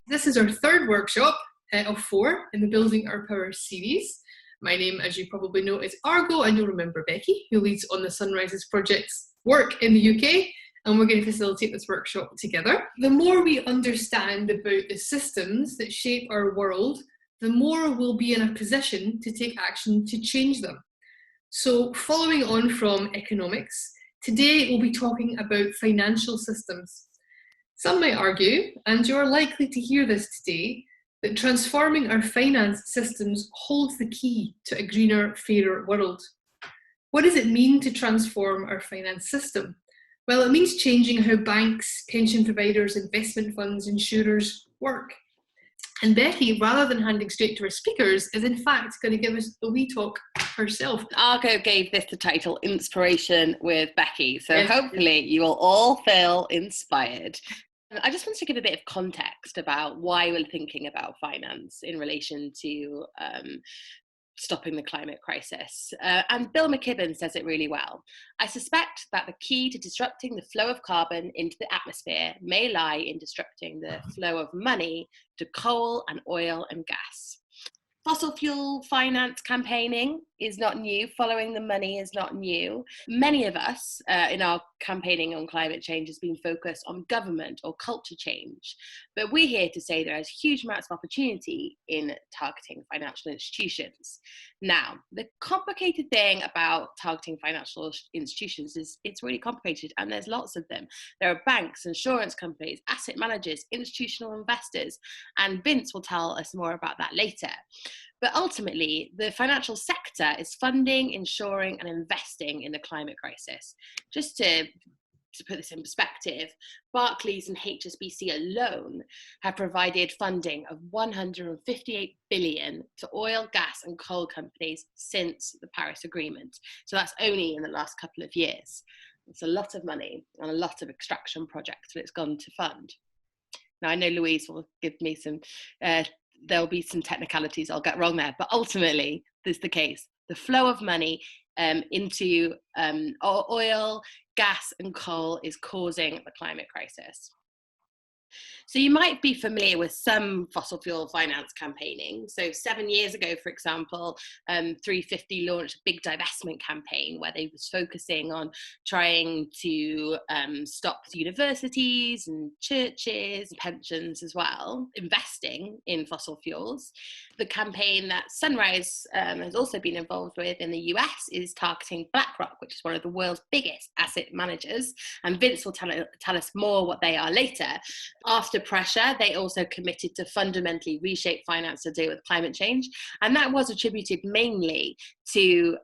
This is our third workshop of 4 in the Building Our Power series. My name, as you probably know, is Argo, and you'll remember Becky, who leads on the Sunrises project's work in the UK, and we're going to facilitate this workshop together. The more we understand about the systems that shape our world, the more we'll be in a position to take action to change them. So, following on from economics, today we'll be talking about financial systems. Some might argue, and you're likely to hear this today, that transforming our finance systems holds the key to a greener, fairer world. What does it mean to transform our finance system? Well, it means changing how banks, pension providers, investment funds, insurers work. And Becky, rather than handing straight to our speakers, is in fact going to give us a wee talk herself. Argo gave this the title Inspiration with Becky, so hopefully you will all feel inspired. I just wanted to give a bit of context about why we're thinking about finance in relation to stopping the climate crisis. And Bill McKibben says it really well. I suspect that the key to disrupting the flow of carbon into the atmosphere may lie in disrupting the flow of money to coal and oil and gas. Fossil fuel finance campaigning is not new. Following the money is not new. Many of us in our campaigning on climate change has been focused on government or culture change. But we're here to say there is huge amounts of opportunity in targeting financial institutions. Now, the complicated thing about targeting financial institutions is it's really complicated, and there's lots of them. There are banks, insurance companies, asset managers, institutional investors, and Vince will tell us more about that later. But ultimately, the financial sector is funding, insuring, and investing in the climate crisis. Just to put this in perspective, Barclays and HSBC alone have provided funding of 158 billion to oil, gas, and coal companies since the Paris Agreement. So that's only in the last couple of years. It's a lot of money and a lot of extraction projects that it's gone to fund. Now, I know Louise will give me some there'll be some technicalities I'll get wrong there, but ultimately this is the case. The flow of money into oil, gas and coal is causing the climate crisis. So you might be familiar with some fossil fuel finance campaigning. So 7 years ago, for example, 350 launched a big divestment campaign where they was focusing on trying to stop universities and churches, pensions as well, investing in fossil fuels. The campaign that Sunrise has also been involved with in the US is targeting BlackRock, which is one of the world's biggest asset managers. And Vince will tell us more what they are later. After pressure, they also committed to fundamentally reshape finance to deal with climate change. And that was attributed mainly to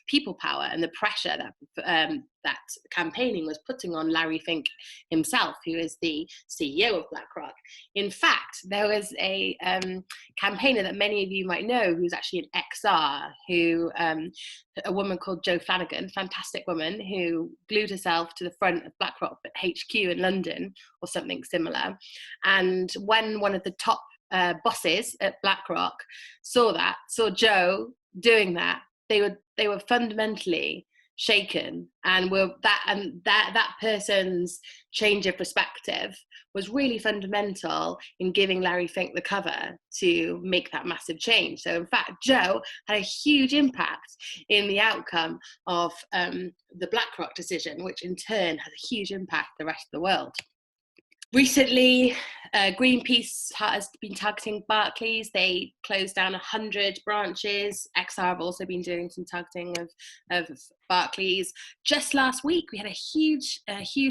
people power and the pressure that campaigning was putting on Larry Fink himself, who is the CEO of BlackRock. In fact, there was a campaigner that many of you might know who's actually an XR, a woman called Jo Flanagan, fantastic woman, who glued herself to the front of BlackRock at HQ in London or something similar. And when one of the top bosses at BlackRock saw Jo doing that, they were fundamentally shaken, and that person's change of perspective was really fundamental in giving Larry Fink the cover to make that massive change. So in fact, Jo had a huge impact in the outcome of the BlackRock decision, which in turn has a huge impact on the rest of the world. Recently, Greenpeace has been targeting Barclays. They closed down 100 branches. XR have also been doing some targeting of Barclays. Just last week, we had a huge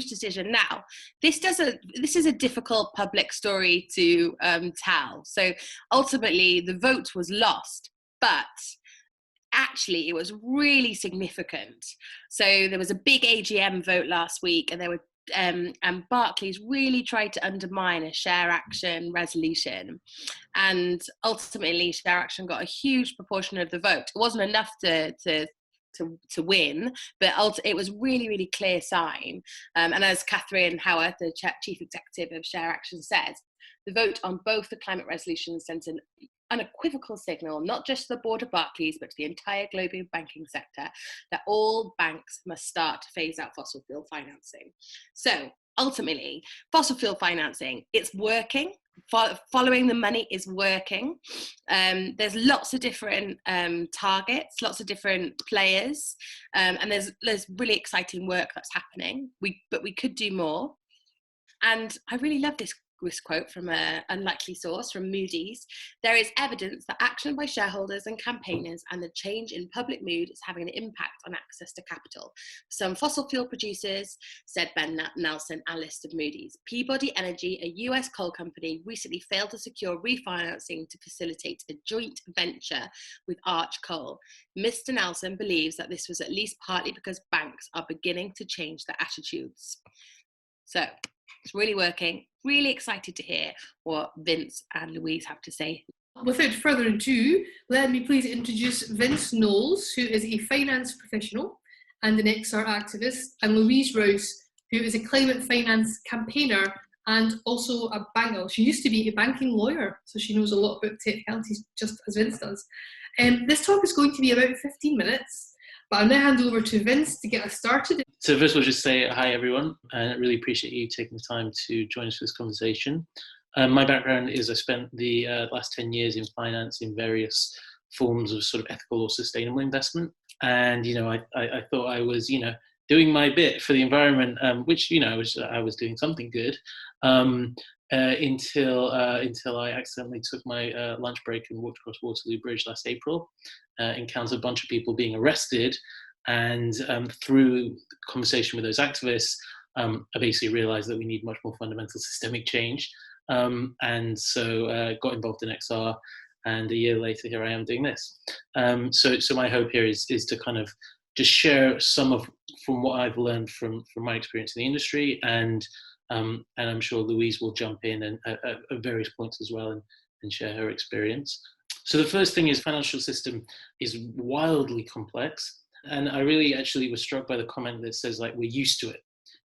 decision. Now, this is a difficult public story to tell. So ultimately, the vote was lost, but actually, it was really significant. So there was a big AGM vote last week, and there were and Barclays really tried to undermine a share action resolution, and ultimately share action got a huge proportion of the vote. It wasn't enough to win, but it was really clear sign. And as Catherine Howarth, the chief executive of Share Action, said, the vote on both the climate resolution sent an unequivocal signal, not just to the board of Barclays, but to the entire global banking sector, that all banks must start to phase out fossil fuel financing. So ultimately, fossil fuel financing, it's working. following the money is working. There's lots of different targets, lots of different players, and there's really exciting work that's happening. But we could do more. And I really love this quote from an unlikely source from Moody's. There is evidence that action by shareholders and campaigners and the change in public mood is having an impact on access to capital. Some fossil fuel producers, said Ben Nelson, analyst of Moody's. Peabody Energy, a US coal company, recently failed to secure refinancing to facilitate a joint venture with Arch Coal. Mr. Nelson believes that this was at least partly because banks are beginning to change their attitudes. So it's really working. Really excited to hear what Vince and Louise have to say. Without further ado, let me please introduce Vince Knowles, who is a finance professional and an XR activist, and Louise Rouse, who is a climate finance campaigner and also a banker. She used to be a banking lawyer, so she knows a lot about technicalities, just as Vince does. This talk is going to be about 15 minutes. But I'll now hand over to Vince to get us started. So first of all, just say hi, everyone. And I really appreciate you taking the time to join us for this conversation. My background is I spent the last 10 years in finance in various forms of sort of ethical or sustainable investment. And, I thought I was, doing my bit for the environment, which, I was doing something good. Until I accidentally took my lunch break and walked across Waterloo Bridge last April, encountered a bunch of people being arrested, and through conversation with those activists, I basically realised that we need much more fundamental systemic change, and so got involved in XR, and a year later here I am doing this. So my hope here is to kind of just share some from what I've learned from my experience in the industry, and I'm sure Louise will jump in and at various points as well and share her experience. So the first thing is financial system is wildly complex. And I really actually was struck by the comment that says, like, we're used to it.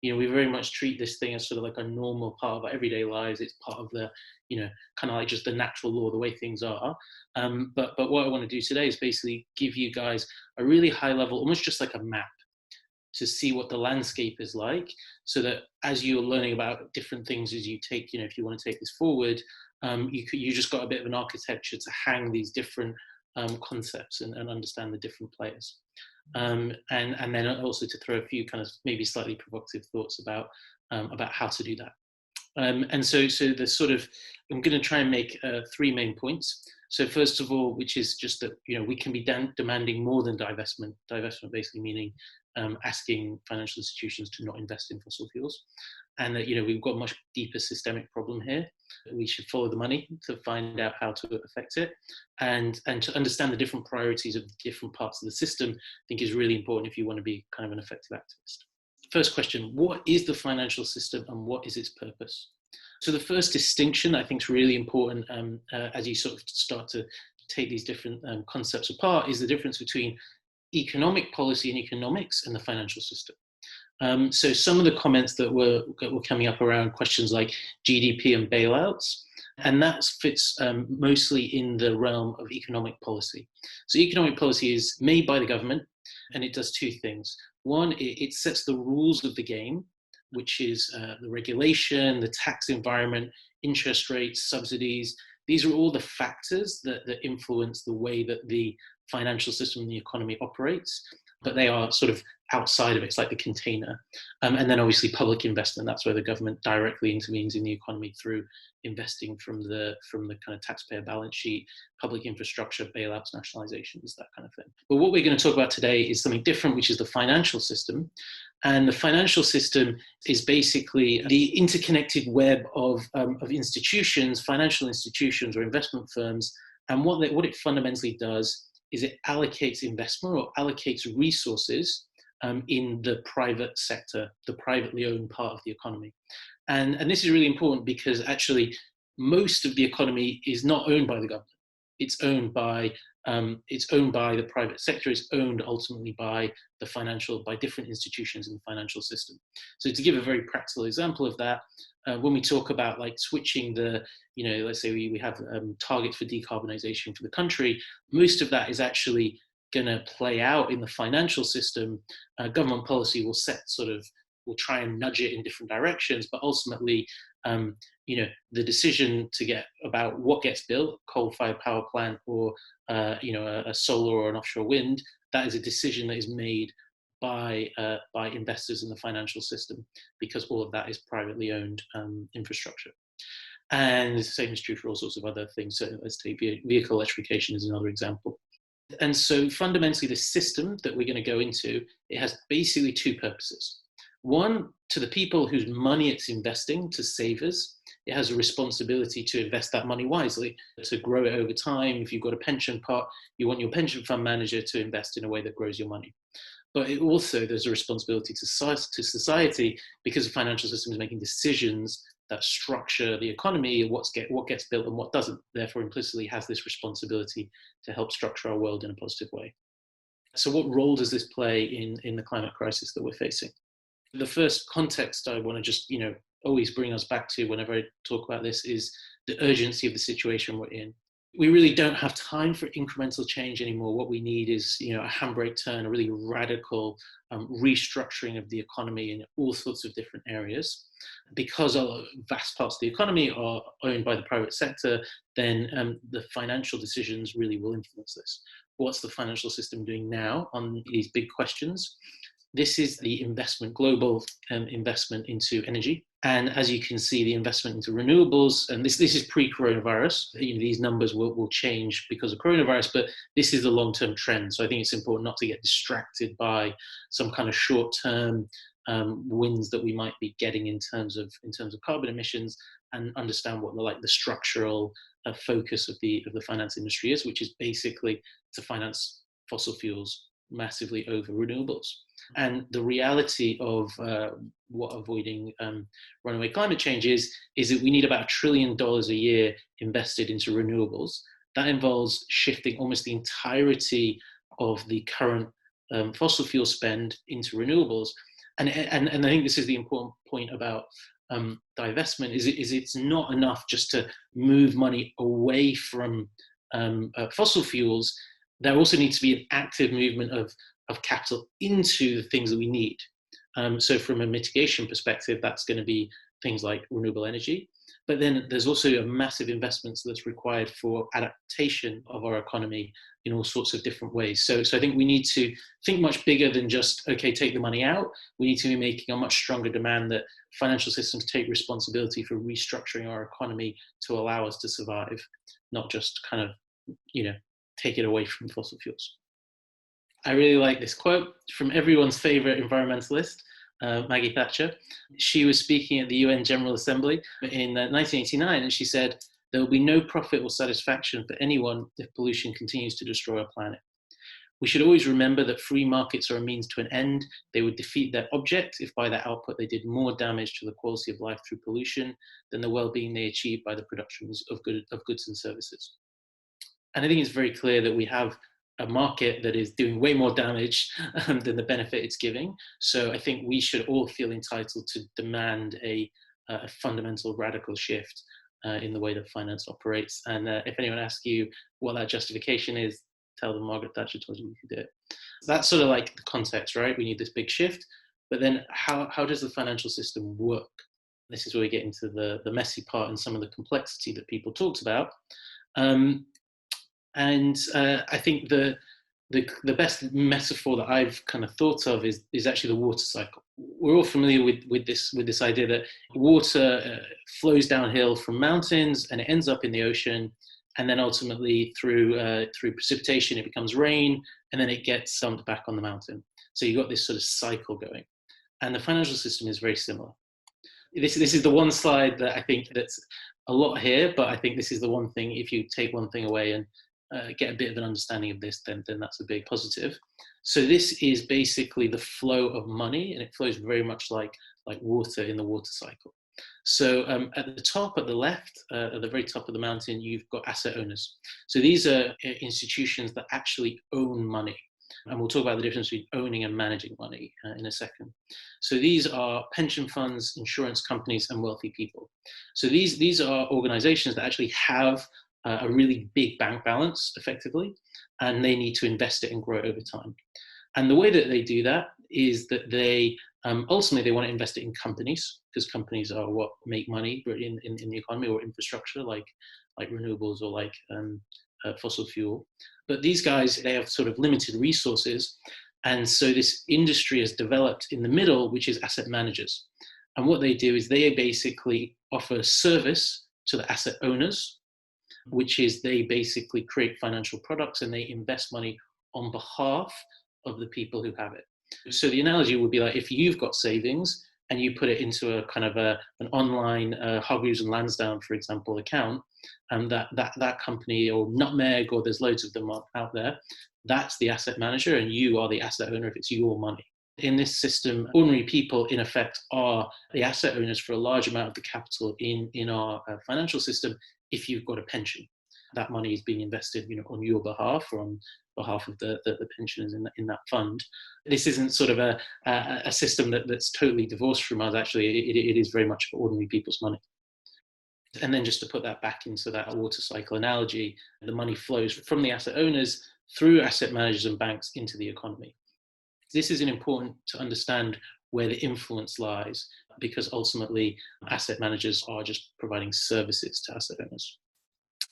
We very much treat this thing as sort of like a normal part of our everyday lives. It's part of the, kind of like just the natural law, the way things are. But what I want to do today is basically give you guys a really high level, almost just like a map, to see what the landscape is like, so that as you're learning about different things as you take, if you want to take this forward, you just got a bit of an architecture to hang these different concepts and understand the different players. And then also to throw a few kind of maybe slightly provocative thoughts about how to do that. And so the sort of, I'm going to try and make 3 main points. So first of all, which is just that, we can be demanding more than divestment. Divestment basically meaning asking financial institutions to not invest in fossil fuels. And that, we've got a much deeper systemic problem here. We should follow the money to find out how to affect it. And to understand the different priorities of different parts of the system, I think is really important if you want to be kind of an effective activist. First question, what is the financial system and what is its purpose? So the first distinction I think is really important as you sort of start to take these different concepts apart, is the difference between economic policy and economics and the financial system. So some of the comments that were coming up around questions like GDP and bailouts, and that fits mostly in the realm of economic policy. So economic policy is made by the government, and it does 2 things. One, it sets the rules of the game, which is the regulation, the tax environment, interest rates, subsidies. These are all the factors that influence the way that the financial system and the economy operates, but they are sort of outside of it. It's like the container. And then obviously public investment, that's where the government directly intervenes in the economy through investing from the kind of taxpayer balance sheet, public infrastructure, bailouts, nationalizations, that kind of thing. But what we're going to talk about today is something different, which is the financial system. And the financial system is basically the interconnected web of institutions, financial institutions or investment firms. And what it fundamentally does is it allocates investment or allocates resources in the private sector, the privately owned part of the economy. And this is really important because actually most of the economy is not owned by the government. It's owned by the private sector. It's owned ultimately by different institutions in the financial system. So to give a very practical example of that, when we talk about like switching let's say we have targets for decarbonization for the country, most of that is actually going to play out in the financial system. Government policy will try and nudge it in different directions, but ultimately the decision to get about what gets built, coal-fired power plant or a solar or an offshore wind, that is a decision that is made by investors in the financial system, because all of that is privately owned infrastructure. And the same is true for all sorts of other things. So let's take vehicle electrification as another example. And so fundamentally, the system that we're going to go into, it has basically two purposes. One, to the people whose money it's investing, to savers, it has a responsibility to invest that money wisely, to grow it over time. If you've got a pension pot, you want your pension fund manager to invest in a way that grows your money. But it also, there's a responsibility to society, because the financial system is making decisions that structure the economy, what gets built and what doesn't. Therefore, implicitly has this responsibility to help structure our world in a positive way. So what role does this play in the climate crisis that we're facing? The first context I want to just, always bring us back to whenever I talk about this is the urgency of the situation we're in. We really don't have time for incremental change anymore. What we need is, a handbrake turn, a really radical restructuring of the economy in all sorts of different areas. Because vast parts of the economy are owned by the private sector, then the financial decisions really will influence this. What's the financial system doing now on these big questions? This is the global investment into energy. And as you can see, the investment into renewables, and this is pre-coronavirus. These numbers will change because of coronavirus, but this is the long-term trend. So I think it's important not to get distracted by some kind of short-term wins that we might be getting in terms of carbon emissions, and understand what the structural focus of the finance industry is, which is basically to finance fossil fuels massively over renewables. And the reality of what avoiding runaway climate change is that we need about $1 trillion a year invested into renewables. That involves shifting almost the entirety of the current fossil fuel spend into renewables. And I think this is the important point about divestment, is it's not enough just to move money away from fossil fuels. There also needs to be an active movement of capital into the things that we need. So from a mitigation perspective, that's going to be things like renewable energy. But then there's also a massive investment that's required for adaptation of our economy in all sorts of different ways. So I think we need to think much bigger than just, okay, take the money out. We need to be making a much stronger demand that financial systems take responsibility for restructuring our economy to allow us to survive, not just kind of, take it away from fossil fuels. I really like this quote from everyone's favorite environmentalist, Maggie Thatcher. She was speaking at the UN General Assembly in 1989, and she said, "There will be no profit or satisfaction for anyone if pollution continues to destroy our planet. We should always remember that free markets are a means to an end. They would defeat their object if by their output they did more damage to the quality of life through pollution than the well-being they achieve by the productions of goods and services." And I think it's very clear that we have a market that is doing way more damage than the benefit it's giving. So I think we should all feel entitled to demand a fundamental radical shift in the way that finance operates. And if anyone asks you what that justification is, tell them Margaret Thatcher told you we could do it. That's sort of like the context, right? We need this big shift. But then how does the financial system work? This is where we get into the messy part and some of the complexity that people talked about. I think the best metaphor that I've kind of thought of is actually the water cycle. We're all familiar with this idea that water flows downhill from mountains and it ends up in the ocean, and then ultimately through precipitation it becomes rain, and then it gets dumped back on the mountain. So you've got this sort of cycle going, and the financial system is very similar. This is the one slide that I think that's a lot here, but I think this is the one thing, if you take one thing away and get a bit of an understanding of this, then that's a big positive. So this is basically the flow of money, and it flows very much like water in the water cycle. So at the top, at the left, at the very top of the mountain, you've got asset owners. So these are institutions that actually own money. And we'll talk about the difference between owning and managing money in a second. So these are pension funds, insurance companies, and wealthy people. So these are organizations that actually have a really big bank balance, effectively, and they need to invest it and grow it over time. And the way that they do that is that they Ultimately, they want to invest it in companies, because companies are what make money in the economy, or infrastructure like renewables or like fossil fuel. But these guys, they have sort of limited resources. And so this industry has developed in the middle, which is asset managers. And what they do is they basically offer service to the asset owners, which is they basically create financial products and they invest money on behalf of the people who have it. So the analogy would be like, if you've got savings and you put it into a kind of an online Hargreaves and Lansdowne, for example, account, and that company, or Nutmeg, or there's loads of them out there, that's the asset manager, and you are the asset owner if it's your money. In this system, ordinary people, in effect, are the asset owners for a large amount of the capital in our financial system. If you've got a pension, that money is being invested, on your behalf, or on behalf of the pensioners in that fund. This isn't sort of a system that's totally divorced from us. Actually, it is very much for ordinary people's money. And then just to put that back into that water cycle analogy, the money flows from the asset owners through asset managers and banks into the economy. This is important to understand where the influence lies, because ultimately asset managers are just providing services to asset owners.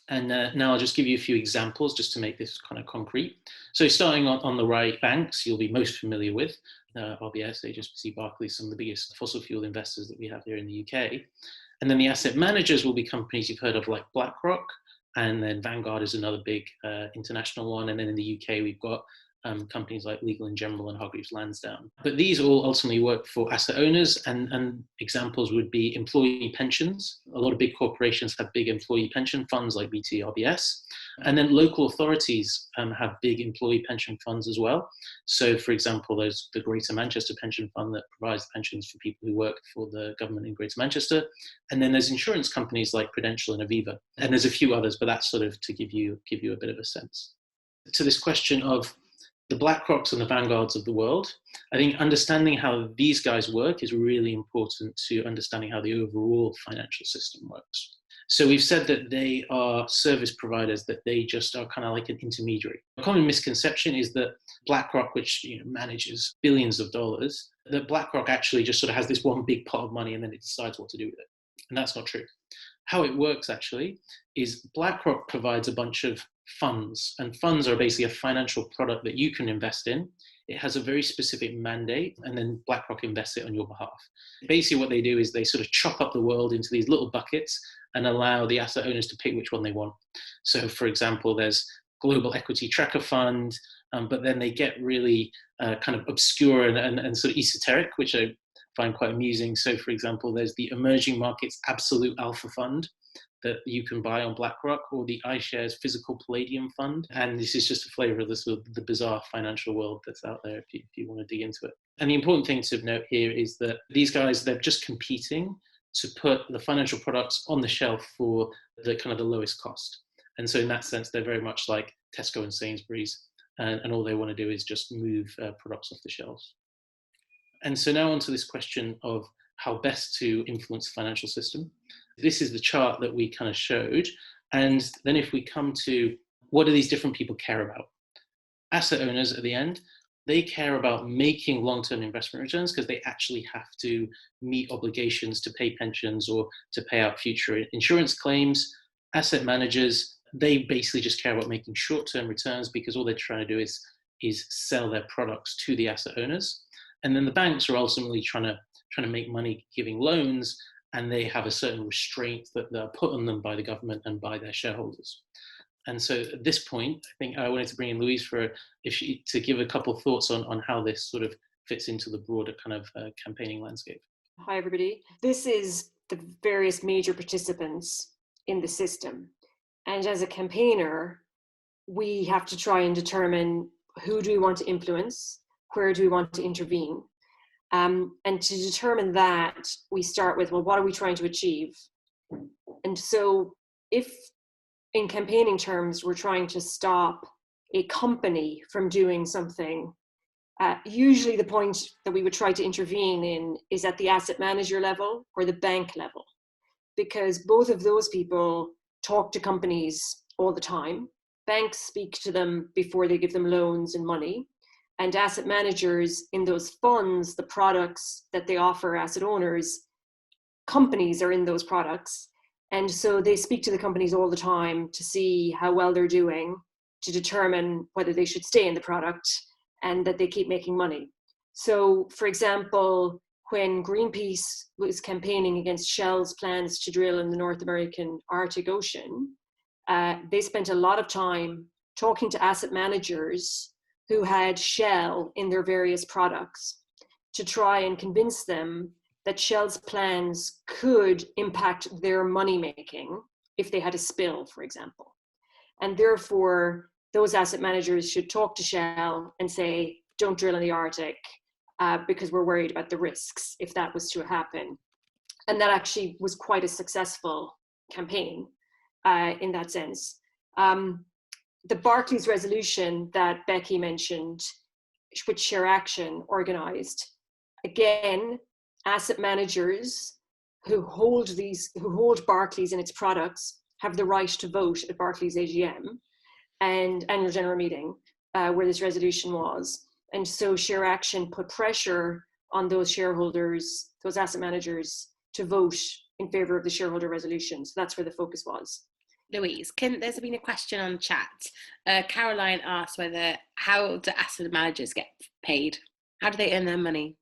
And now I'll just give you a few examples just to make this kind of concrete. So starting on the right, banks you'll be most familiar with, RBS, HSBC, Barclays, some of the biggest fossil fuel investors that we have here in the UK. And then the asset managers will be companies you've heard of, like BlackRock, and then Vanguard is another big international one. And then in the UK, we've got companies like Legal & General and Hargreaves Lansdowne. But these all ultimately work for asset owners, and examples would be employee pensions. A lot of big corporations have big employee pension funds like BT, RBS. And then local authorities have big employee pension funds as well. So for example, there's the Greater Manchester Pension Fund that provides pensions for people who work for the government in Greater Manchester. And then there's insurance companies like Prudential and Aviva. And there's a few others, but that's sort of to give you a bit of a sense. To this question of the BlackRocks and the Vanguards of the world, I think understanding how these guys work is really important to understanding how the overall financial system works. So we've said that they are service providers, that they just are kind of like an intermediary. A common misconception is that BlackRock, which manages billions of dollars, that BlackRock actually just sort of has this one big pot of money and then it decides what to do with it. And that's not true. How it works actually is BlackRock provides a bunch of funds, and funds are basically a financial product that you can invest in. It has a very specific mandate, and then BlackRock invests it on your behalf. Basically what they do is they sort of chop up the world into these little buckets and allow the asset owners to pick which one they want. So for example, there's Global Equity Tracker Fund, but then they get really kind of obscure and sort of esoteric, which I find quite amusing. So for example, there's the Emerging Markets Absolute Alpha Fund that you can buy on BlackRock, or the iShares Physical Palladium Fund. And this is just a flavor of the bizarre financial world that's out there if you want to dig into it. And the important thing to note here is that these guys, they're just competing to put the financial products on the shelf for the kind of the lowest cost. And so in that sense, they're very much like Tesco and Sainsbury's, and all they want to do is just move products off the shelves. And so now onto this question of how best to influence the financial system. This is the chart that we kind of showed. And then if we come to what do these different people care about? Asset owners at the end, they care about making long-term investment returns because they actually have to meet obligations to pay pensions or to pay out future insurance claims. Asset managers, they basically just care about making short-term returns because all they're trying to do is sell their products to the asset owners. And then the banks are ultimately trying to make money giving loans, and they have a certain restraint that they're put on them by the government and by their shareholders. And so at this point, I think I wanted to bring in Louise to give a couple of thoughts on how this sort of fits into the broader kind of campaigning landscape. Hi, everybody. This is the various major participants in the system. And as a campaigner, we have to try and determine who do we want to influence, where do we want to intervene. And to determine that, we start with, well, what are we trying to achieve? And so if in campaigning terms, we're trying to stop a company from doing something, usually the point that we would try to intervene in is at the asset manager level or the bank level, because both of those people talk to companies all the time. Banks speak to them before they give them loans and money. And asset managers in those funds, the products that they offer asset owners, companies are in those products. And so they speak to the companies all the time to see how well they're doing, to determine whether they should stay in the product and that they keep making money. So, for example, when Greenpeace was campaigning against Shell's plans to drill in the North American Arctic Ocean, they spent a lot of time talking to asset managers who had Shell in their various products to try and convince them that Shell's plans could impact their money making if they had a spill, for example. And therefore, those asset managers should talk to Shell and say, don't drill in the Arctic because we're worried about the risks if that was to happen. And that actually was quite a successful campaign in that sense. The Barclays resolution that Becky mentioned, which Share Action organized, again, asset managers who hold Barclays and its products have the right to vote at Barclays AGM and annual general meeting where this resolution was. And so Share Action put pressure on those shareholders, those asset managers, to vote in favor of the shareholder resolution. So that's where the focus was. Louise, there's been a question on chat. Caroline asked how do asset managers get paid? How do they earn their money?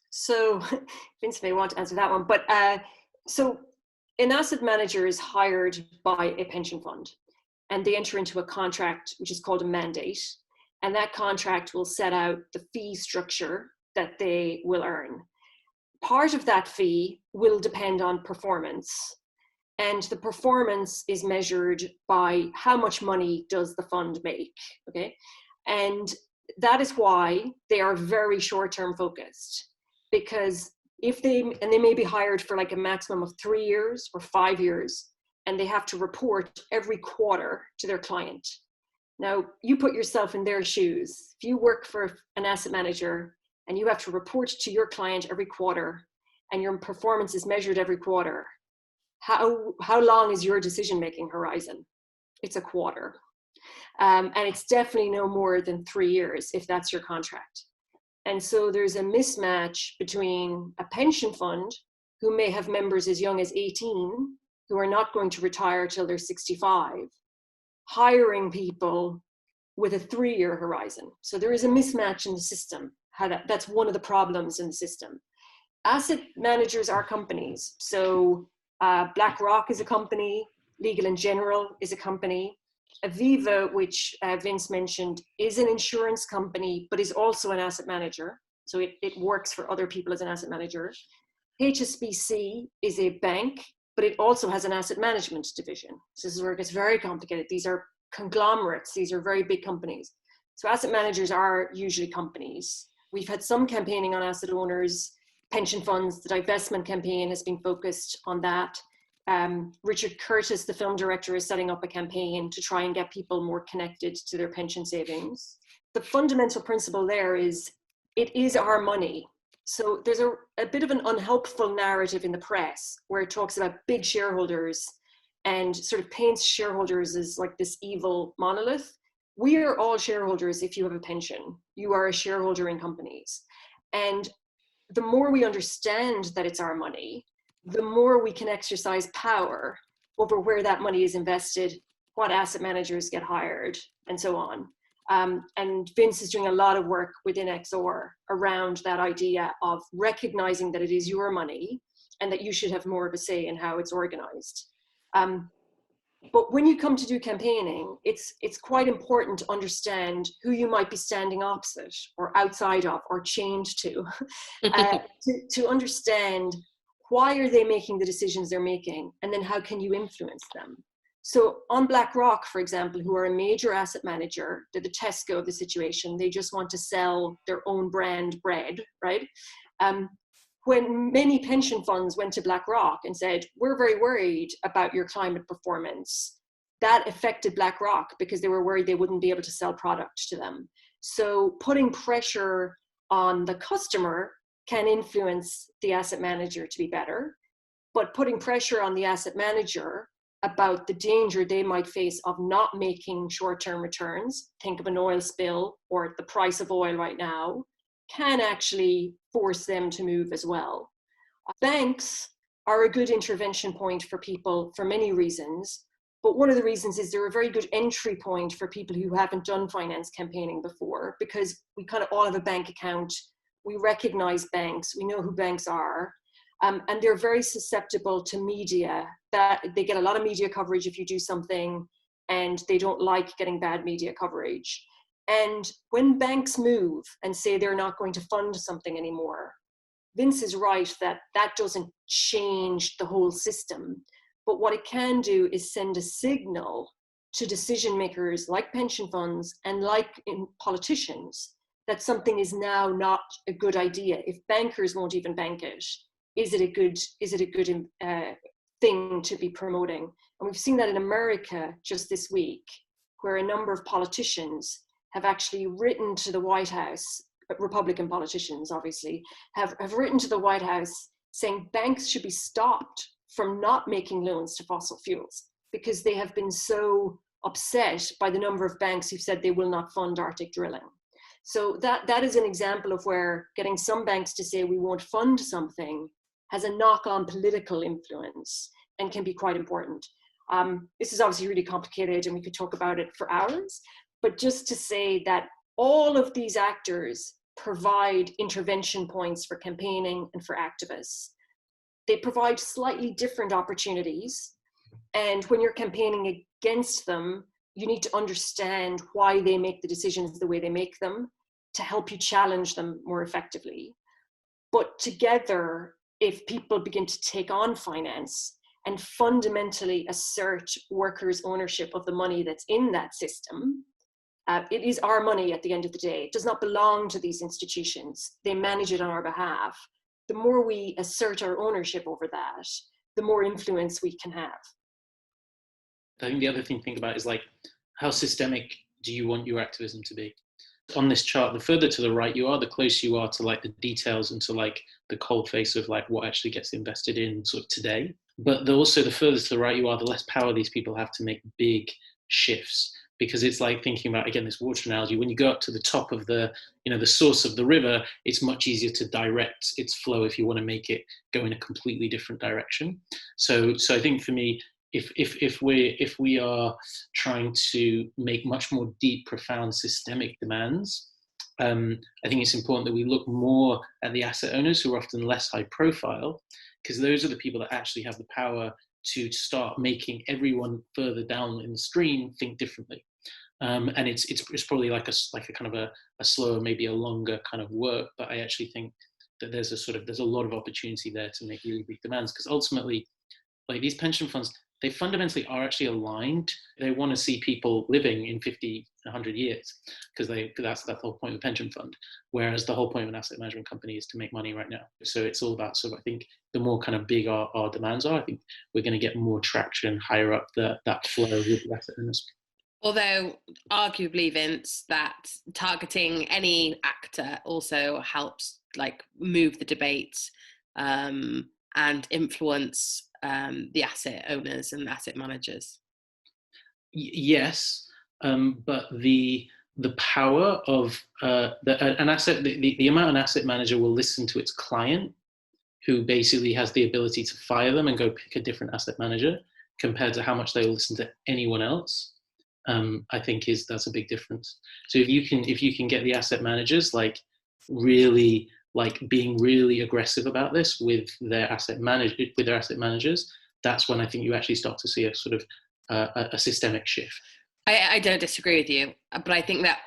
So Vince may want to answer that one, but so an asset manager is hired by a pension fund and they enter into a contract, which is called a mandate. And that contract will set out the fee structure that they will earn. Part of that fee will depend on performance. And the performance is measured by how much money does the fund make, okay? And that is why they are very short-term focused, because they may be hired for like a maximum of 3 years or 5 years, and they have to report every quarter to their client. Now, you put yourself in their shoes. If you work for an asset manager and you have to report to your client every quarter and your performance is measured every quarter, how long is your decision-making horizon? It's a quarter. And it's definitely no more than 3 years if that's your contract. And so there's a mismatch between a pension fund who may have members as young as 18 who are not going to retire till they're 65, hiring people with a 3-year horizon. So there is a mismatch in the system. That's one of the problems in the system. Asset managers are companies. So BlackRock is a company, Legal & General is a company. Aviva, which Vince mentioned, is an insurance company, but is also an asset manager. So it works for other people as an asset manager. HSBC is a bank, but it also has an asset management division. So this is where it gets very complicated. These are conglomerates. These are very big companies. So asset managers are usually companies. We've had some campaigning on asset owners, pension funds. The divestment campaign has been focused on that. Richard Curtis, the film director, is setting up a campaign to try and get people more connected to their pension savings. The fundamental principle there is, it is our money. So there's a bit of an unhelpful narrative in the press where it talks about big shareholders and sort of paints shareholders as like this evil monolith. We are all shareholders if you have a pension. You are a shareholder in companies. And the more we understand that it's our money, the more we can exercise power over where that money is invested, what asset managers get hired, and so on. And Vince is doing a lot of work within XOR around that idea of recognizing that it is your money and that you should have more of a say in how it's organized. But when you come to do campaigning, it's quite important to understand who you might be standing opposite or outside of or chained to understand why are they making the decisions they're making, and then how can you influence them. So on BlackRock, for example, who are a major asset manager, they're the Tesco of the situation. They just want to sell their own brand bread, right? When many pension funds went to BlackRock and said, we're very worried about your climate performance, that affected BlackRock because they were worried they wouldn't be able to sell product to them. So putting pressure on the customer can influence the asset manager to be better, but putting pressure on the asset manager about the danger they might face of not making short-term returns, think of an oil spill or the price of oil right now, can actually force them to move as well. Banks are a good intervention point for people for many reasons, but one of the reasons is they're a very good entry point for people who haven't done finance campaigning before, because we kind of all have a bank account, we recognize banks, we know who banks are, and they're very susceptible to media. That they get a lot of media coverage if you do something, and they don't like getting bad media coverage. And when banks move and say they're not going to fund something anymore, Vince is right that that doesn't change the whole system. But what it can do is send a signal to decision makers like pension funds and like politicians that something is now not a good idea. If bankers won't even bank it, is it a good thing to be promoting? And we've seen that in America just this week, where a number of politicians have actually written to the White House, Republican politicians obviously, have written to the White House saying banks should be stopped from not making loans to fossil fuels because they have been so upset by the number of banks who've said they will not fund Arctic drilling. So that is an example of where getting some banks to say we won't fund something has a knock-on political influence and can be quite important. This is obviously really complicated and we could talk about it for hours, but just to say that all of these actors provide intervention points for campaigning and for activists. They provide slightly different opportunities. And when you're campaigning against them, you need to understand why they make the decisions the way they make them to help you challenge them more effectively. But together, if people begin to take on finance and fundamentally assert workers' ownership of the money that's in that system, it is our money at the end of the day. It does not belong to these institutions. They manage it on our behalf. The more we assert our ownership over that, the more influence we can have. I think the other thing to think about is like, how systemic do you want your activism to be? On this chart, the further to the right you are, the closer you are to like the details and to like the cold face of like what actually gets invested in sort of today. But also the further to the right you are, the less power these people have to make big shifts. Because it's like thinking about, again, this water analogy, when you go up to the top of the, the source of the river, it's much easier to direct its flow if you want to make it go in a completely different direction. So I think for me, if we are trying to make much more deep, profound, systemic demands, I think it's important that we look more at the asset owners who are often less high profile, because those are the people that actually have the power to start making everyone further down in the stream think differently. And it's probably like a kind of a slower, maybe a longer kind of work, but I actually think that there's a lot of opportunity there to make really big demands, because ultimately, like these pension funds, they fundamentally are actually aligned. They want to see people living in 50, 100 years, because that's the whole point of a pension fund. Whereas the whole point of an asset management company is to make money right now. So it's all about I think the more kind of big our demands are, I think we're going to get more traction higher up that flow with the asset owners. Although arguably, Vince, that targeting any actor also helps like move the debate and influence the asset owners and asset managers. Yes, but the power of an asset, the amount an asset manager will listen to its client, who basically has the ability to fire them and go pick a different asset manager, compared to how much they will listen to anyone else, I think that's a big difference. So if you can get the asset managers like really like being really aggressive about this with their asset managers, that's when I think you actually start to see a sort of a systemic shift. I don't disagree with you, but I think that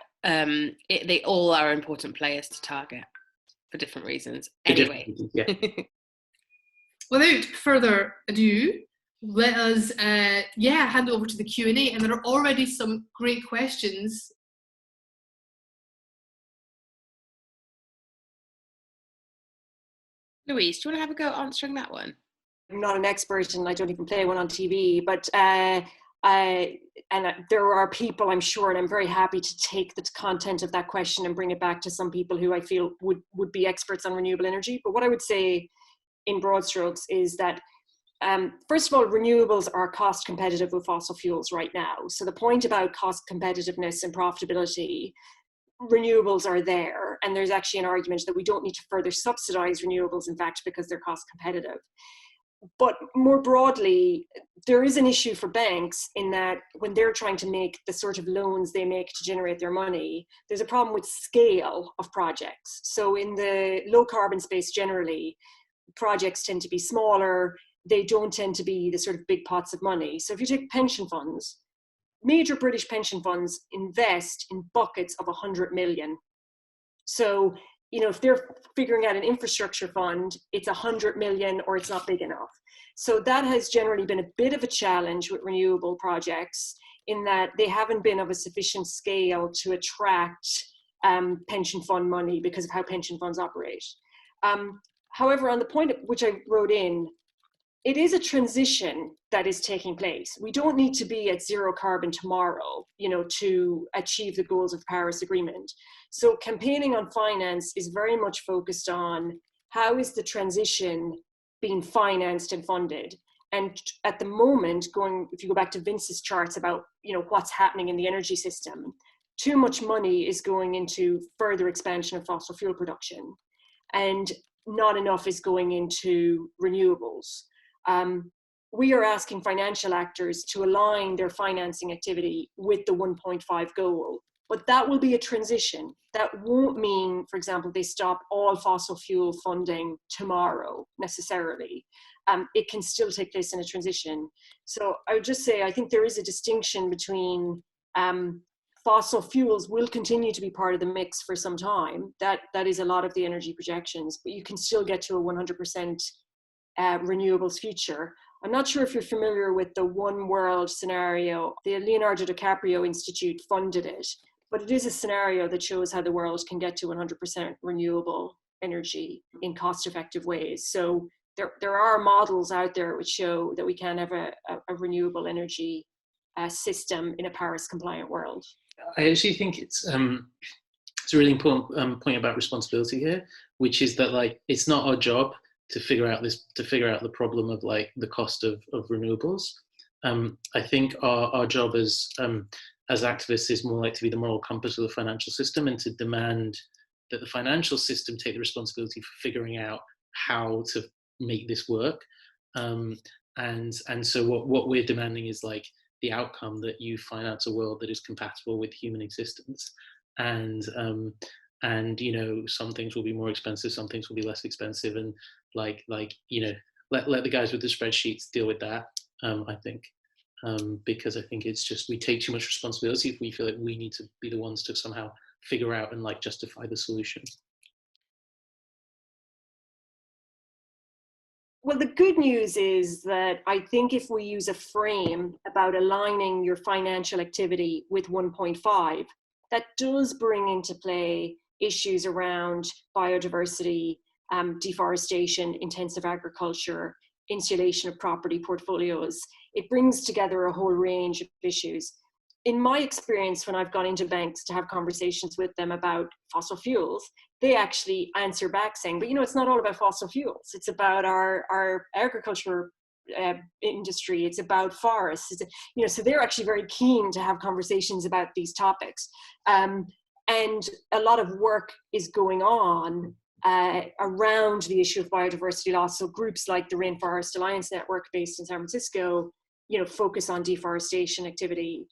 they all are important players to target for different reasons. Anyway, yeah. Without further ado, let us hand it over to the Q&A, and there are already some great questions. Louise, do you want to have a go answering that one? I'm not an expert and I don't even play one on TV, but there are people, I'm sure, and I'm very happy to take the content of that question and bring it back to some people who I feel would be experts on renewable energy. But what I would say in broad strokes is that First of all, renewables are cost competitive with fossil fuels right now. So the point about cost competitiveness and profitability, renewables are there. And there's actually an argument that we don't need to further subsidize renewables, in fact, because they're cost competitive. But more broadly, there is an issue for banks in that when they're trying to make the sort of loans they make to generate their money, there's a problem with scale of projects. So in the low carbon space generally, projects tend to be smaller. They don't tend to be the sort of big pots of money. So if you take pension funds, major British pension funds invest in buckets of 100 million. So, you know, if they're figuring out an infrastructure fund, it's 100 million or it's not big enough. So that has generally been a bit of a challenge with renewable projects in that they haven't been of a sufficient scale to attract pension fund money because of how pension funds operate. However, on the point which I wrote in, it is a transition that is taking place. We don't need to be at zero carbon tomorrow, you know, to achieve the goals of the Paris Agreement. So campaigning on finance is very much focused on how is the transition being financed and funded. And at the moment, if you go back to Vince's charts about, you know, what's happening in the energy system, too much money is going into further expansion of fossil fuel production, and not enough is going into renewables. We are asking financial actors to align their financing activity with the 1.5 goal, but that will be a transition. That won't mean, for example, they stop all fossil fuel funding tomorrow necessarily. It can still take place in a transition. So I would just say, I think there is a distinction between fossil fuels will continue to be part of the mix for some time. That is a lot of the energy projections, but you can still get to a 100% renewables future. I'm not sure if you're familiar with the One World scenario. The Leonardo DiCaprio Institute funded it, but it is a scenario that shows how the world can get to 100% renewable energy in cost-effective ways. So there are models out there which show that we can have a renewable energy system in a Paris-compliant world. I actually think it's a really important point about responsibility here, which is that like it's not our job to figure out the problem of like the cost of renewables. I think our job as activists is more like to be the moral compass of the financial system and to demand that the financial system take the responsibility for figuring out how to make this work. And so what we're demanding is like the outcome that you finance a world that is compatible with human existence. And you know, some things will be more expensive, some things will be less expensive, and like you know, let the guys with the spreadsheets deal with that. I think because I think it's just we take too much responsibility if we feel like we need to be the ones to somehow figure out and like justify the solution. Well, the good news is that I think if we use a frame about aligning your financial activity with 1.5, that does bring into play issues around biodiversity, deforestation, intensive agriculture, insulation of property portfolios. It brings together a whole range of issues. In my experience, when I've gone into banks to have conversations with them about fossil fuels, they actually answer back saying, but you know, it's not all about fossil fuels. It's about our agriculture industry. It's about forests. You know, so they're actually very keen to have conversations about these topics. And a lot of work is going on around the issue of biodiversity loss. So groups like the Rainforest Alliance Network based in San Francisco, you know, focus on deforestation activity.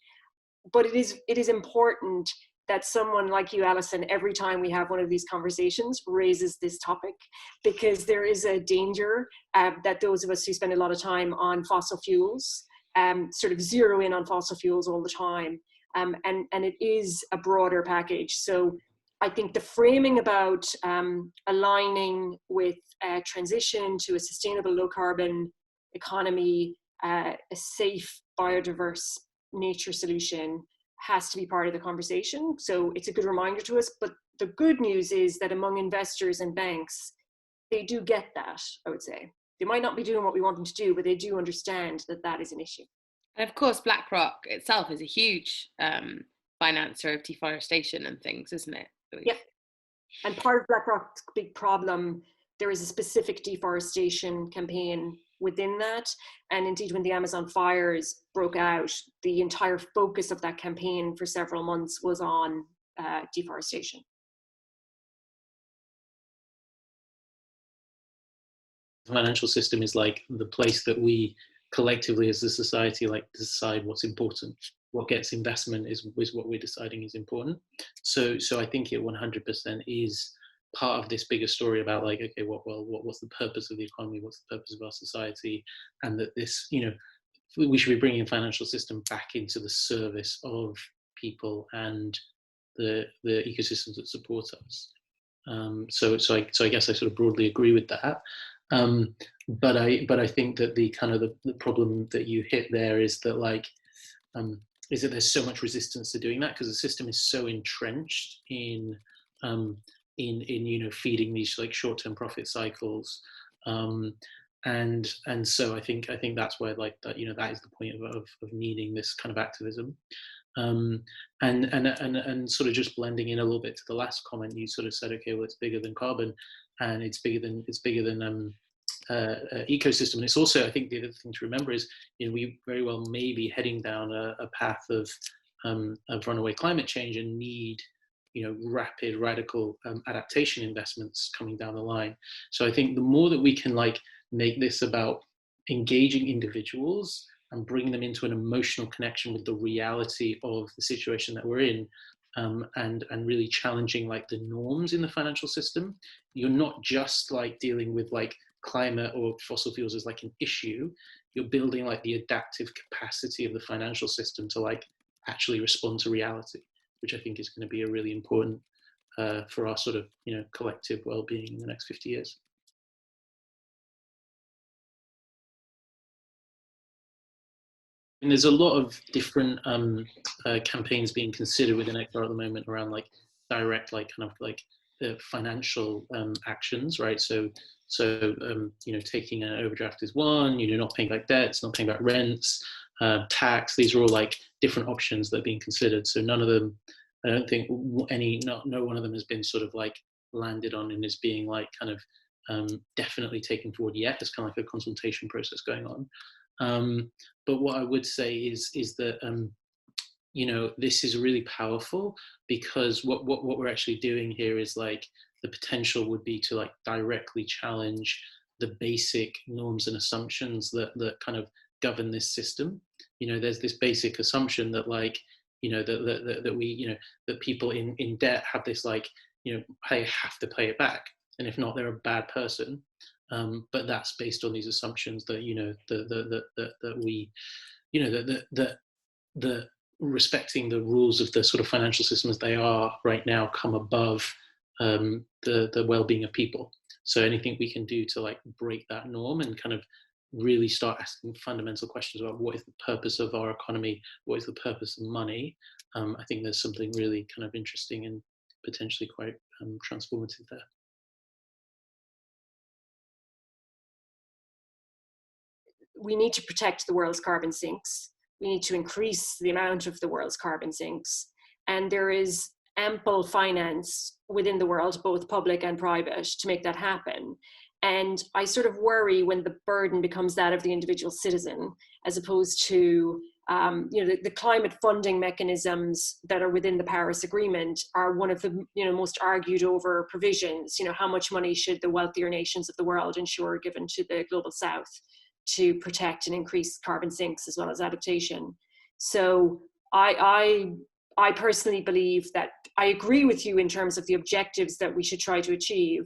But it is important that someone like you, Alison, every time we have one of these conversations raises this topic, because there is a danger that those of us who spend a lot of time on fossil fuels sort of zero in on fossil fuels all the time. And it is a broader package. So I think the framing about aligning with a transition to a sustainable low carbon economy, a safe, biodiverse nature solution has to be part of the conversation. So it's a good reminder to us, but the good news is that among investors and banks, they do get that, I would say. They might not be doing what we want them to do, but they do understand that that is an issue. And of course, BlackRock itself is a huge financer of deforestation and things, isn't it? Yeah. And part of BlackRock's big problem, there is a specific deforestation campaign within that. And indeed, when the Amazon fires broke out, the entire focus of that campaign for several months was on deforestation. The financial system is like the place that we collectively as a society like decide what's important. What gets investment is what we're deciding is important. So I think it 100% is part of this bigger story about like, okay, what's the purpose of the economy? What's the purpose of our society? And that this, you know, we should be bringing the financial system back into the service of people and the ecosystems that support us. So I guess I sort of broadly agree with that. But I think that the kind of the problem that you hit there is that like is that there's so much resistance to doing that because the system is so entrenched in you know, feeding these like short-term profit cycles, and so I think that's where like that, you know, that is the point of needing this kind of activism. And sort of just blending in a little bit to the last comment, you sort of said, okay, well, it's bigger than carbon, and it's bigger than ecosystem. And it's also, I think the other thing to remember is, you know, we very well may be heading down a path of runaway climate change and need, you know, rapid, radical adaptation investments coming down the line. So I think the more that we can like make this about engaging individuals and bring them into an emotional connection with the reality of the situation that we're in, and really challenging like the norms in the financial system. You're not just like dealing with like climate or fossil fuels as like an issue. You're building like the adaptive capacity of the financial system to like actually respond to reality, which I think is going to be a really important for our sort of, you know, collective well-being in the next 50 years. And there's a lot of different campaigns being considered within XR at the moment around like direct, like kind of like financial actions, right? So you know, taking an overdraft is one. You know, not paying back debts, not paying back rents, tax. These are all like different options that are being considered. So none of them, I don't think no one of them has been sort of like landed on and is being like kind of definitely taken forward yet. It's kind of like a consultation process going on. But what I would say is that you know, this is really powerful because what we're actually doing here is like the potential would be to like directly challenge the basic norms and assumptions that kind of govern this system. You know, there's this basic assumption that like, you know, that we, you know, that people in debt have this like, you know, they have to pay it back, and if not, they're a bad person. But that's based on these assumptions that, you know, that we, you know, that respecting the rules of the sort of financial system as they are right now come above the well-being of people. So anything we can do to like break that norm and kind of really start asking fundamental questions about what is the purpose of our economy, what is the purpose of money, I think there's something really kind of interesting and potentially quite transformative there. We need to protect the world's carbon sinks. We need to increase the amount of the world's carbon sinks. And there is ample finance within the world, both public and private, to make that happen. And I sort of worry when the burden becomes that of the individual citizen, as opposed to you know, the climate funding mechanisms that are within the Paris Agreement are one of the, you know, most argued over provisions. You know, how much money should the wealthier nations of the world ensure given to the global south to protect and increase carbon sinks as well as adaptation? So I personally believe that I agree with you in terms of the objectives that we should try to achieve,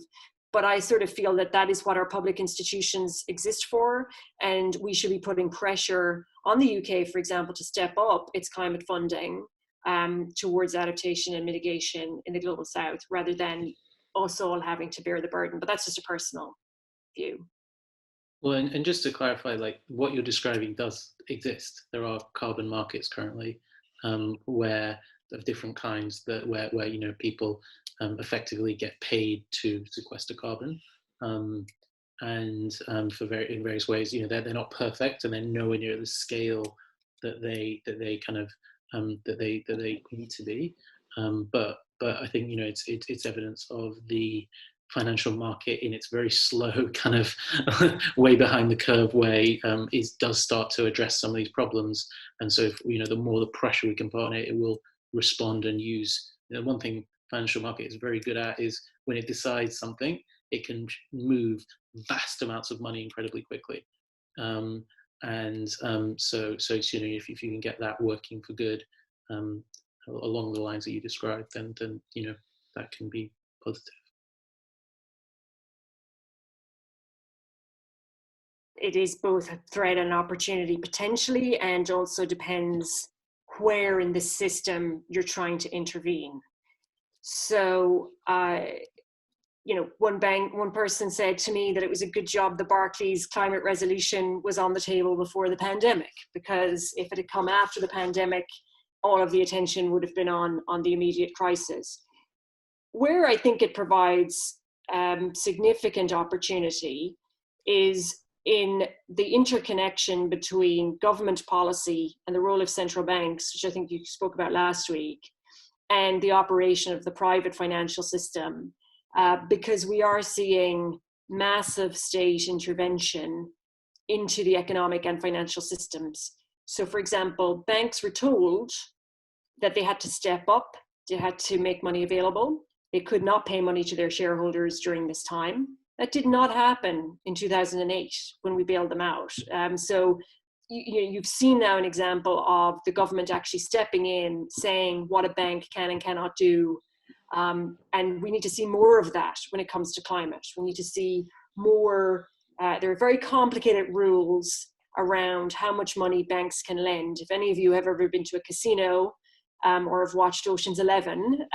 but I sort of feel that that is what our public institutions exist for, and we should be putting pressure on the UK, for example, to step up its climate funding towards adaptation and mitigation in the global south, rather than us all having to bear the burden. But that's just a personal view. Well, and just to clarify, like what you're describing does exist. There are carbon markets currently where of different kinds where you know, people effectively get paid to sequester carbon, and in various ways. You know, they're not perfect and they're nowhere near the scale that they kind of that they need to be. But I think, you know, it's evidence of the financial market in its very slow kind of way behind the curve way does start to address some of these problems. And so if, the more the pressure we can put on it, it will respond and use. One thing financial market is very good at is when it decides something, it can move vast amounts of money incredibly quickly. So if you can get that working for good along the lines that you described, then that can be positive. It is both a threat and opportunity potentially, and also depends where in the system you're trying to intervene. So, one person said to me that it was a good job the Barclays climate resolution was on the table before the pandemic, because if it had come after the pandemic, all of the attention would have been on the immediate crisis. Where I think it provides significant opportunity is in the interconnection between government policy and the role of central banks, which I think you spoke about last week, and the operation of the private financial system, because we are seeing massive state intervention into the economic and financial systems. So, for example, banks were told that they had to step up, they had to make money available, they could not pay money to their shareholders during this time. That did not happen in 2008 when we bailed them out. So you've seen now an example of the government actually stepping in, saying what a bank can and cannot do. And we need to see more of that when it comes to climate. We need to see more, there are very complicated rules around how much money banks can lend. If any of you have ever been to a casino or have watched Ocean's 11,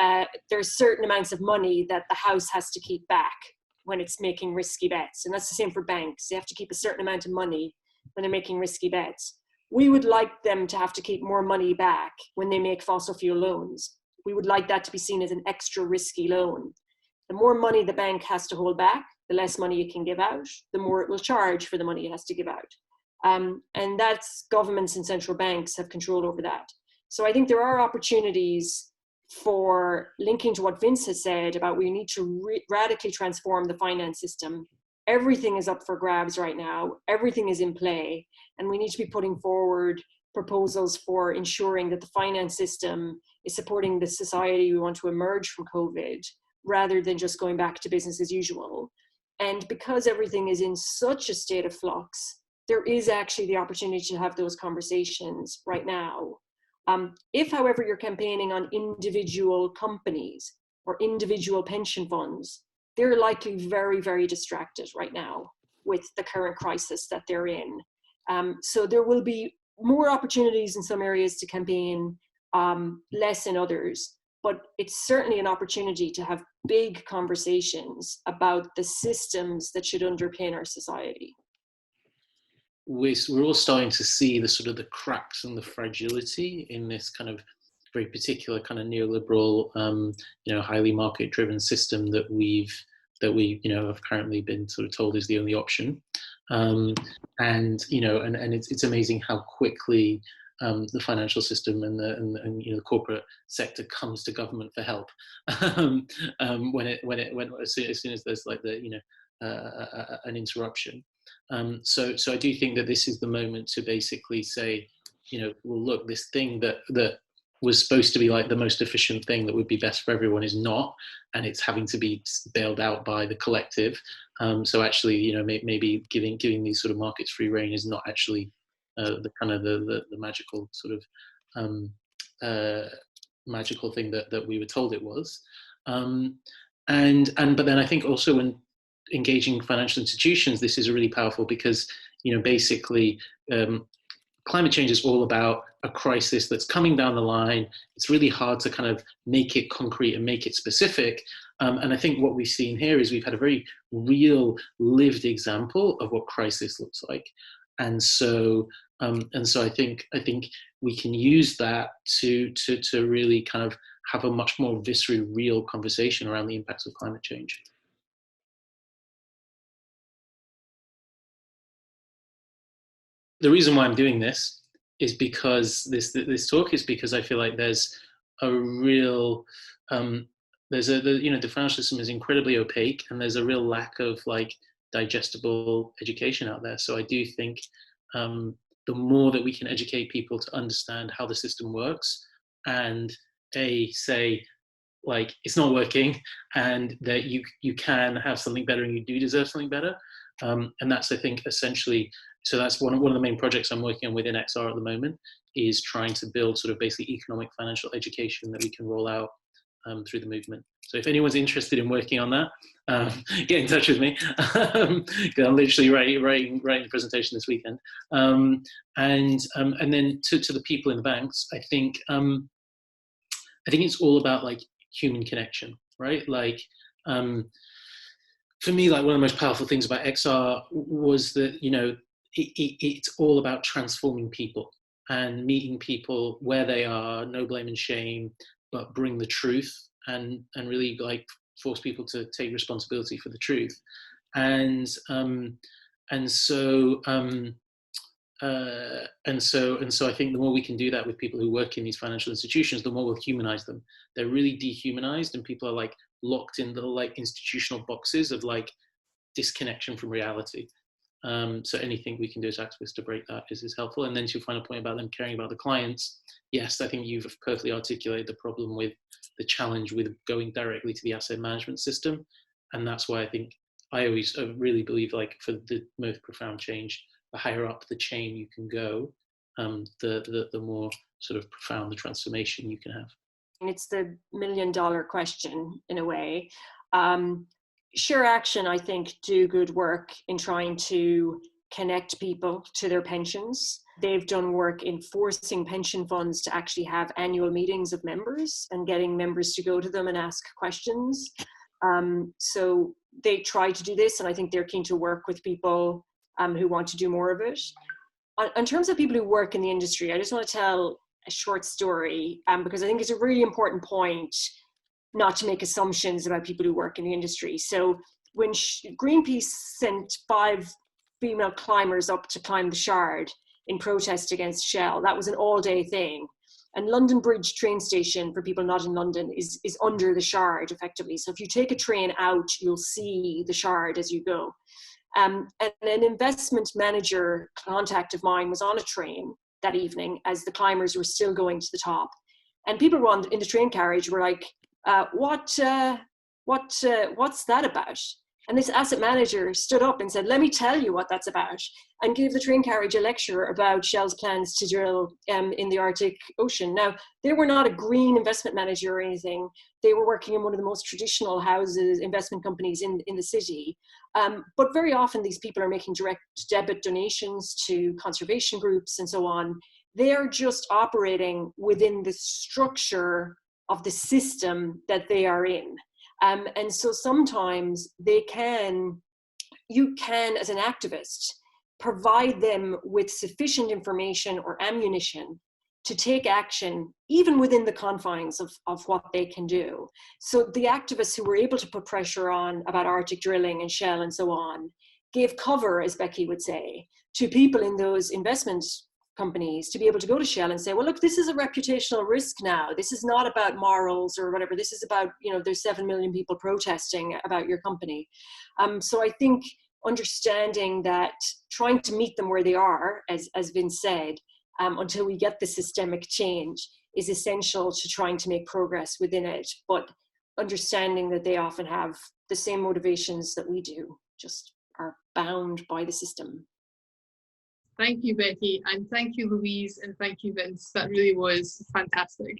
there's certain amounts of money that the house has to keep back when it's making risky bets. And that's the same for banks. They have to keep a certain amount of money when they're making risky bets. We would like them to have to keep more money back when they make fossil fuel loans. We would like that to be seen as an extra risky loan. The more money the bank has to hold back, the less money it can give out, the more it will charge for the money it has to give out. And that's governments and central banks have control over that. So I think there are opportunities for linking to what Vince has said about we need to radically transform the finance system. Everything is up for grabs right now. Everything is in play. And we need to be putting forward proposals for ensuring that the finance system is supporting the society we want to emerge from COVID, rather than just going back to business as usual. And because everything is in such a state of flux, there is actually the opportunity to have those conversations right now. If, however, you're campaigning on individual companies or individual pension funds, they're likely very, very distracted right now with the current crisis that they're in. So there will be more opportunities in some areas to campaign, less in others, but it's certainly an opportunity to have big conversations about the systems that should underpin our society. We're all starting to see the sort of the cracks and the fragility in this kind of very particular kind of neoliberal, highly market-driven system that we have currently been sort of told is the only option. And it's amazing how quickly the financial system and the corporate sector comes to government for help as soon as there's like an interruption. So I do think that this is the moment to basically say, well, look, this thing that was supposed to be like the most efficient thing that would be best for everyone is not, and it's having to be bailed out by the collective. So actually, maybe giving these sort of markets free rein is not actually the kind of the magical sort of magical thing that we were told it was. But then I think also when engaging financial institutions, this is really powerful because basically climate change is all about a crisis that's coming down the line. It's really hard to kind of make it concrete and make it specific. And I think what we've seen here is we've had a very real lived example of what crisis looks like. And so I think we can use that to really kind of have a much more viscerally real conversation around the impacts of climate change. The reason why I'm doing this is because this talk is because I feel like there's a real the financial system is incredibly opaque, and there's a real lack of like digestible education out there. So I do think the more that we can educate people to understand how the system works, and say like it's not working, and that you can have something better, and you do deserve something better, and that's, I think, essentially. So that's one of the main projects I'm working on within XR at the moment, is trying to build sort of basically economic financial education that we can roll out through the movement. So if anyone's interested in working on that, get in touch with me. I'm literally writing the presentation this weekend. And then to the people in the banks, I think it's all about like human connection, right? Like for me, like one of the most powerful things about XR was that, it's all about transforming people and meeting people where they are, no blame and shame, but bring the truth, and really like force people to take responsibility for the truth. And so I think the more we can do that with people who work in these financial institutions, the more we'll humanize them. They're really dehumanized, and people are like locked in little like institutional boxes of like disconnection from reality. So anything we can do as activists to break that is helpful. And then to your final point about them caring about the clients, yes, I think you've perfectly articulated the problem with the challenge with going directly to the asset management system. And that's why I think I always really believe, like, for the most profound change, the higher up the chain you can go, the more sort of profound the transformation you can have. And it's the $1 million question in a way. Sure Action, I think, do good work in trying to connect people to their pensions. They've done work in forcing pension funds to actually have annual meetings of members and getting members to go to them and ask questions. So they try to do this, and I think they're keen to work with people who want to do more of it. In terms of people who work in the industry, I just want to tell a short story because I think it's a really important point not to make assumptions about people who work in the industry. So when Greenpeace sent 5 female climbers up to climb the Shard in protest against Shell, that was an all-day thing. And London Bridge train station, for people not in London, is under the Shard effectively. So if you take a train out, you'll see the Shard as you go. And an investment manager contact of mine was on a train that evening as the climbers were still going to the top. And people in the train carriage were like, what's that about? And this asset manager stood up and said, let me tell you what that's about, and gave the train carriage a lecture about Shell's plans to drill in the Arctic Ocean. Now, they were not a green investment manager or anything. They were working in one of the most traditional investment companies in the city. But very often these people are making direct debit donations to conservation groups and so on. They're just operating within the structure of the system that they are in. And so sometimes you can, as an activist, provide them with sufficient information or ammunition to take action, even within the confines of what they can do. So the activists who were able to put pressure on about Arctic drilling and Shell and so on, gave cover, as Becky would say, to people in those investment companies to be able to go to Shell and say, well, look, this is a reputational risk now. This is not about morals or whatever. This is about, there's 7 million people protesting about your company. So I think understanding that, trying to meet them where they are, as Vince said, until we get the systemic change is essential to trying to make progress within it. But understanding that they often have the same motivations that we do, just are bound by the system. Thank you, Becky, and thank you, Louise, and thank you, Vince. That really was fantastic.